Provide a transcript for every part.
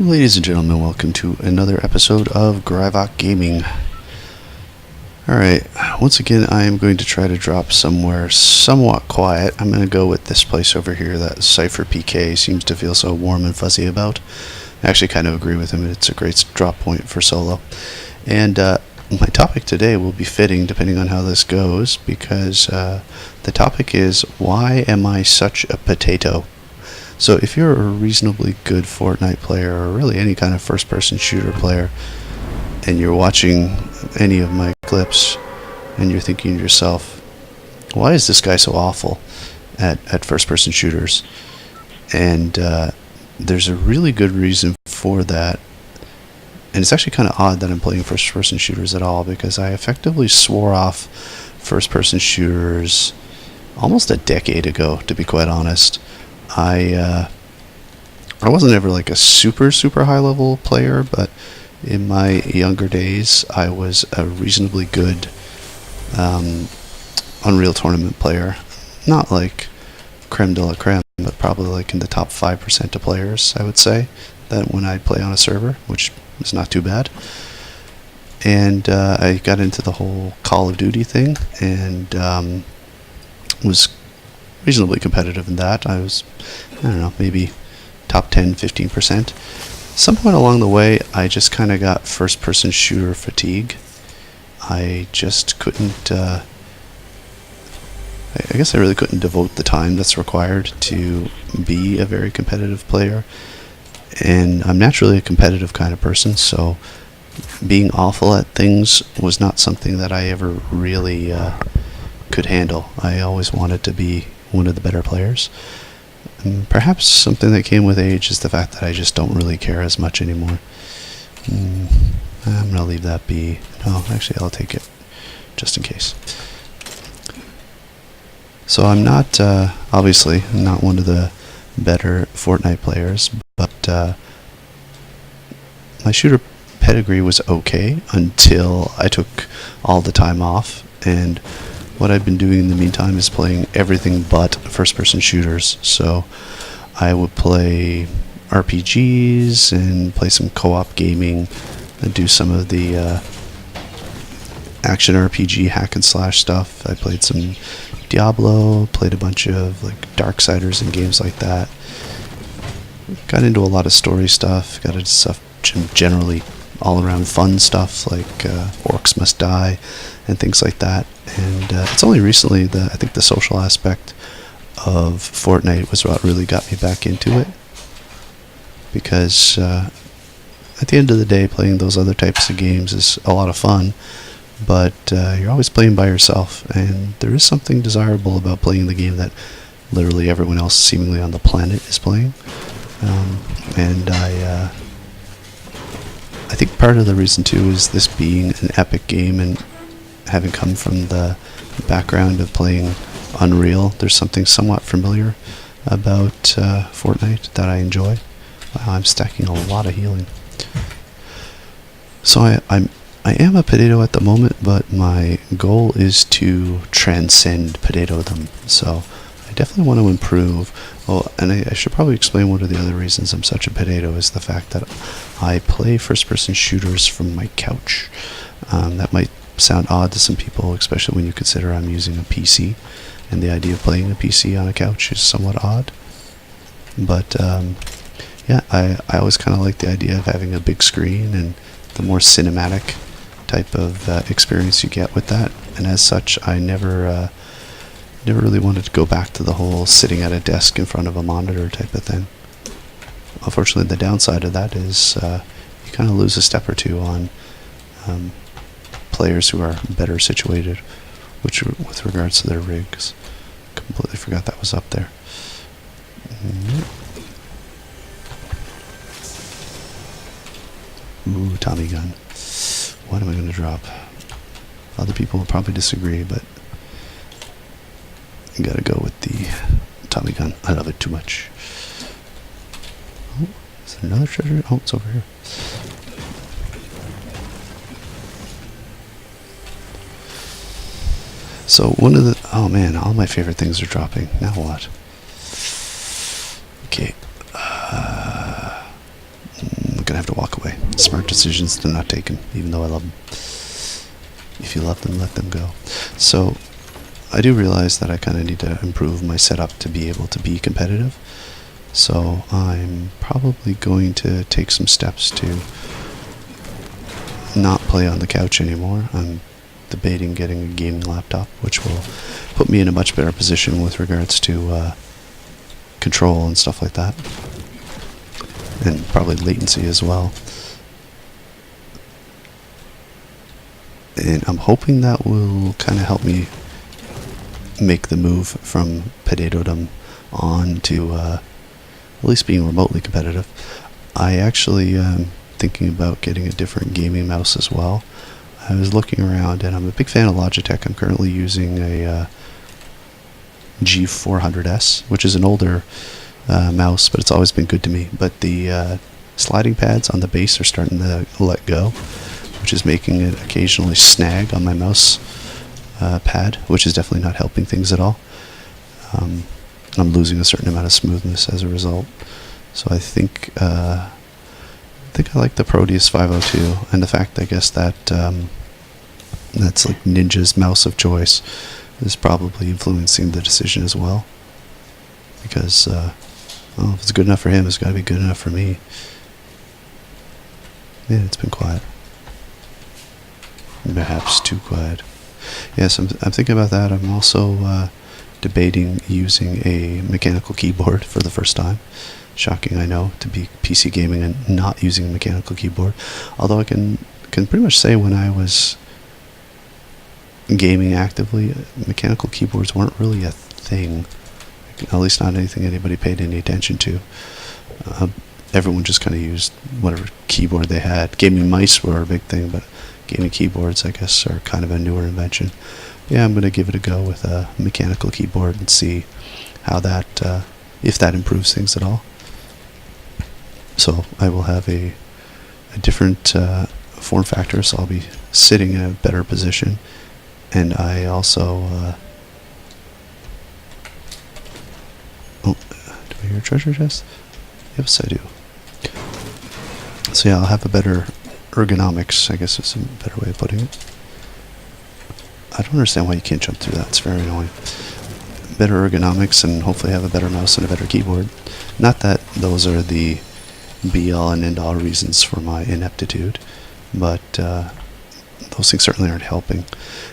Ladies and gentlemen, welcome to another episode of Grivok Gaming. Alright, once again I am going to try to drop somewhere somewhat quiet. I'm going to go with this place over here that Cypher PK seems to feel so warm and fuzzy about. I actually kind of agree with him. It's a great drop point for solo. And my topic today will be fitting depending on how this goes, because the topic is, why am I such a potato? So if you're a reasonably good Fortnite player, or really any kind of first-person shooter player, and you're watching any of my clips, and you're thinking to yourself, why is this guy so awful at first-person shooters? And there's a really good reason for that. And it's actually kind of odd that I'm playing first-person shooters at all, because I effectively swore off first-person shooters almost a decade ago, to be quite honest. I wasn't ever like a super high level player, but in my younger days I was a reasonably good Unreal Tournament player. Not like creme de la creme, but probably like in the top 5% of players, I would say, that when I play on a server, which is not too bad. And I got into the whole Call of Duty thing, and was reasonably competitive in that. I was, I don't know, maybe top 10, 15%. Some point along the way, I just kind of got first-person shooter fatigue. I just couldn't, I guess I really couldn't devote the time that's required to be a very competitive player. And I'm naturally a competitive kind of person, so being awful at things was not something that I ever really could handle. I always wanted to be one of the better players. And perhaps something that came with age is the fact that I just don't really care as much anymore. I'm going to leave that be. No, actually I'll take it, just in case. So I'm not, obviously, not one of the better Fortnite players, but my shooter pedigree was okay until I took all the time off, and what I've been doing in the meantime is playing everything but first-person shooters. So I would play RPGs and play some co-op gaming and do some of the action RPG hack and slash stuff. I played some Diablo, played a bunch of like Darksiders and games like that. Got into a lot of story stuff, got into stuff generally all-around fun stuff like Orcs Must Die and things like that. And it's only recently that I think the social aspect of Fortnite was what really got me back into it, because at the end of the day, playing those other types of games is a lot of fun, but you're always playing by yourself, and there is something desirable about playing the game that literally everyone else seemingly on the planet is playing. And I think part of the reason too is this being an epic game, and having come from the background of playing Unreal, there's something somewhat familiar about Fortnite that I enjoy. Wow, I'm stacking a lot of healing. So I am a potato at the moment, but my goal is to transcend potato-dom. So I definitely want to improve. Oh, and I should probably explain one of the other reasons I'm such a potato is the fact that I play first-person shooters from my couch. That might sound odd to some people, especially when you consider I'm using a PC, and the idea of playing a PC on a couch is somewhat odd. But yeah, I always kind of like the idea of having a big screen and the more cinematic type of experience you get with that. And as such, I never really wanted to go back to the whole sitting at a desk in front of a monitor type of thing. Unfortunately, the downside of that is you kind of lose a step or two on players who are better situated, which with regards to their rigs. Completely forgot that was up there. Ooh, Tommy gun. What am I going to drop? Other people will probably disagree, but I gotta go with the Tommy gun. I love it too much. Oh, is there another treasure? Oh, it's over here. So one of the, oh man, all my favorite things are dropping. Now what? Okay. have to walk away. Smart decisions they're not taken, even though I love them. If you love them, let them go. So I do realize that I kind of need to improve my setup to be able to be competitive. So I'm probably going to take some steps to not play on the couch anymore. I'm debating getting a gaming laptop, which will put me in a much better position with regards to control and stuff like that, and probably latency as well. And I'm hoping that will kind of help me make the move from potatodom on to at least being remotely competitive. I actually thinking about getting a different gaming mouse as well. I was looking around, and I'm a big fan of Logitech. I'm currently using a G400S, which is an older mouse, but it's always been good to me. But the sliding pads on the base are starting to let go, which is making it occasionally snag on my mouse pad, which is definitely not helping things at all. I'm losing a certain amount of smoothness as a result. So I think I like the Proteus 502, and the fact, I guess, that that's like Ninja's mouse of choice is probably influencing the decision as well. Because well, if it's good enough for him, it's got to be good enough for me. Yeah, it's been quiet. Perhaps too quiet. Yes, I'm thinking about that. I'm also debating using a mechanical keyboard for the first time. Shocking, I know, to be PC gaming and not using a mechanical keyboard. Although I can pretty much say when I was gaming actively, mechanical keyboards weren't really a thing. At least not anything anybody paid any attention to. Everyone just kind of used whatever keyboard they had. Gaming mice were a big thing, but gaming keyboards, I guess, are kind of a newer invention. Yeah, I'm going to give it a go with a mechanical keyboard and see how that, if that improves things at all. So I will have a different form factor, so I'll be sitting in a better position. And I also... oh, do I hear a treasure chest? Yes, I do. So yeah, I'll have a better ergonomics, I guess is a better way of putting it. I don't understand why you can't jump through that. It's very annoying. Better ergonomics, and hopefully have a better mouse and a better keyboard. Not that those are the be-all and end-all reasons for my ineptitude, but those things certainly aren't helping.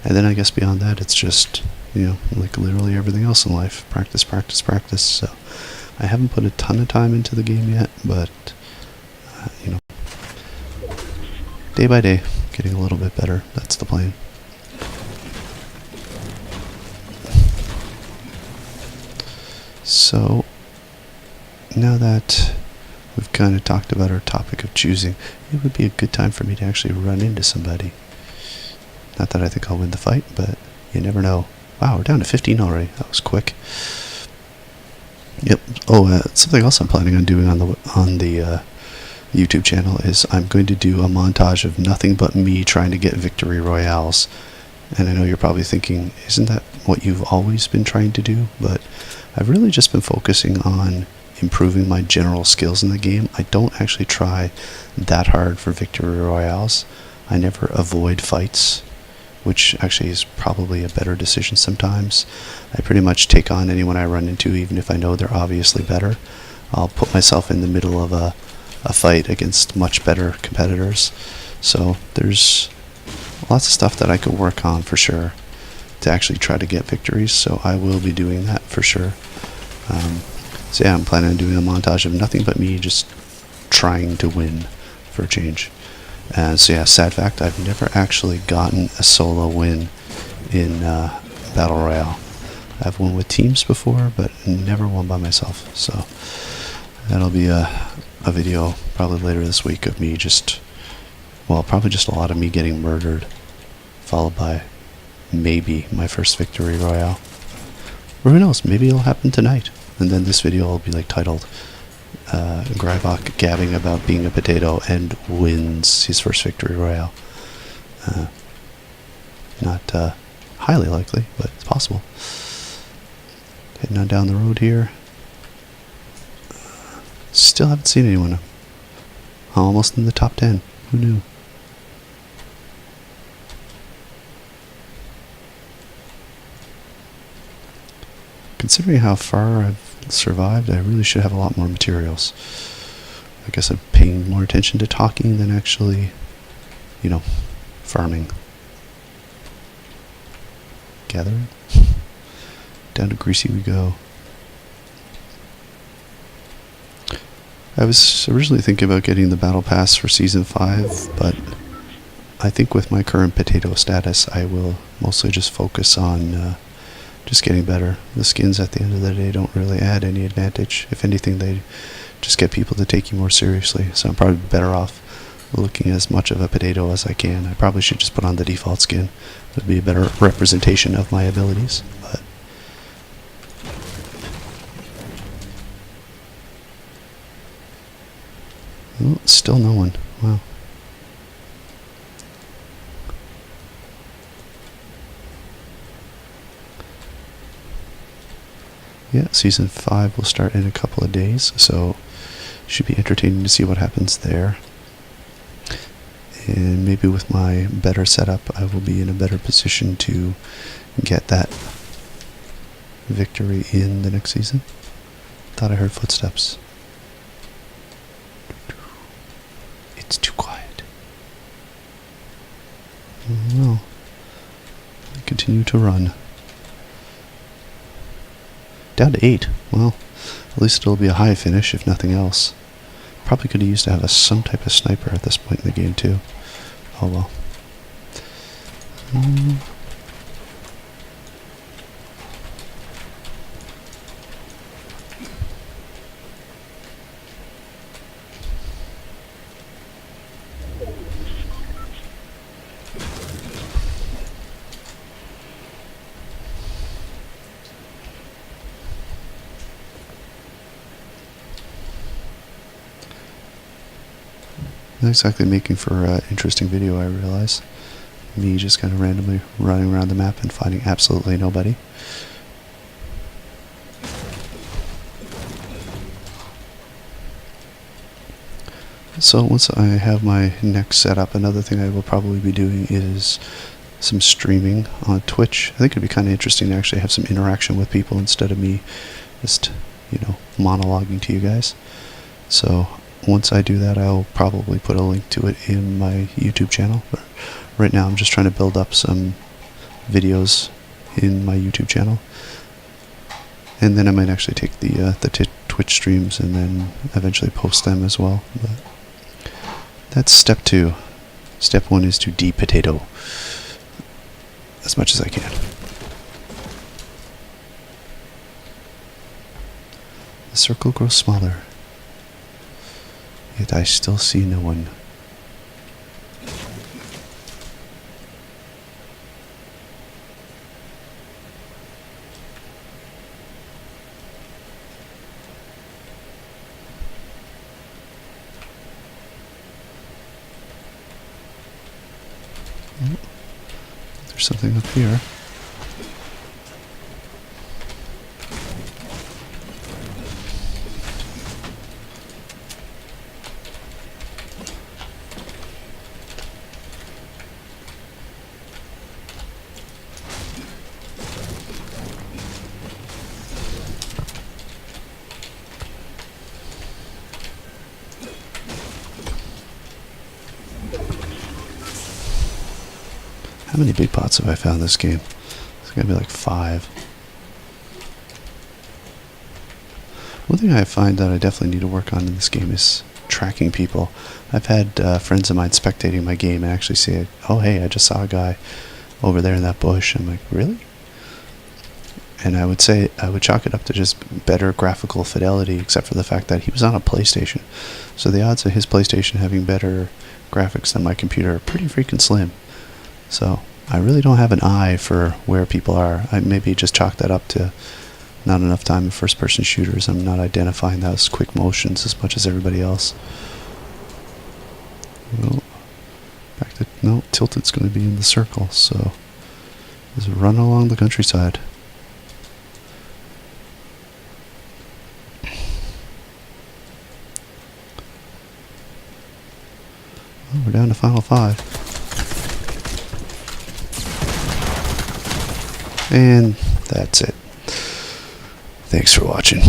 And then I guess beyond that, it's just, you know, like literally everything else in life. Practice, practice, practice. So I haven't put a ton of time into the game yet, but, you know, day by day, getting a little bit better. That's the plan. So, now that we've kind of talked about our topic of choosing, it would be a good time for me to actually run into somebody. Not that I think I'll win the fight, but you never know. Wow, we're down to 15 already. That was quick. Yep. Oh, something else I'm planning on doing on the YouTube channel is I'm going to do a montage of nothing but me trying to get victory royales. And I know you're probably thinking, isn't that what you've always been trying to do? But I've really just been focusing on improving my general skills in the game. I don't actually try that hard for victory royales. I never avoid fights, which actually is probably a better decision sometimes. I pretty much take on anyone I run into, even if I know they're obviously better. I'll put myself in the middle of a fight against much better competitors. So there's lots of stuff that I could work on for sure to actually try to get victories, so I will be doing that for sure. So yeah, I'm planning on doing a montage of nothing but me just trying to win for a change. So yeah, sad fact, I've never actually gotten a solo win in Battle Royale. I've won with teams before, but never won by myself. So that'll be a video probably later this week of me just, well, probably just a lot of me getting murdered, followed by maybe my first victory royale. Or who knows, maybe it'll happen tonight. And then this video will be like titled Greibach gabbing about being a potato and wins his first victory royale. Not highly likely, but it's possible. Heading on down the road here. Still haven't seen anyone Almost in the top 10. Who knew? Considering how far I've survived, I really should have a lot more materials. I guess I'm paying more attention to talking than actually, farming. Gathering. Down to Greasy we go. I was originally thinking about getting the battle pass for season 5, but I think with my current potato status, I will mostly just focus on just getting better. The skins at the end of the day don't really add any advantage. If anything, they just get people to take you more seriously. So I'm probably better off looking as much of a potato as I can. I probably should just put on the default skin. It would be a better representation of my abilities. But oh, still no one. Wow. Yeah, season 5 will start in a couple of days, so should be entertaining to see what happens there. And maybe with my better setup, I will be in a better position to get that victory in the next season. Thought I heard footsteps. It's too quiet. Well, I continue to run. Down to 8. Well, at least it'll be a high finish, if nothing else. Probably could have used to have some type of sniper at this point in the game, too. Oh well. Not exactly making for an interesting video, I realize. Me just kind of randomly running around the map and finding absolutely nobody. So once I have my next setup, another thing I will probably be doing is some streaming on Twitch. I think it'd be kind of interesting to actually have some interaction with people instead of me just, monologuing to you guys. So once I do that, I'll probably put a link to it in my YouTube channel. But right now I'm just trying to build up some videos in my YouTube channel. And then I might actually take the Twitch streams and then eventually post them as well. But that's step 2. Step 1 is to de-potato as much as I can. The circle grows smaller. Yet I still see no one. Oh, there's something up here. How many big pots have I found this game? It's gonna be like 5. One thing I find that I definitely need to work on in this game is tracking people. I've had friends of mine spectating my game and actually say, oh hey, I just saw a guy over there in that bush. I'm like, really? And I would say I would chalk it up to just better graphical fidelity, except for the fact that he was on a PlayStation. So the odds of his PlayStation having better graphics than my computer are pretty freaking slim. So I really don't have an eye for where people are. I maybe just chalk that up to not enough time in first-person shooters. I'm not identifying those quick motions as much as everybody else. No, Tilted's going to be in the circle, so just run along the countryside. Oh, we're down to final 5. And that's it. Thanks for watching.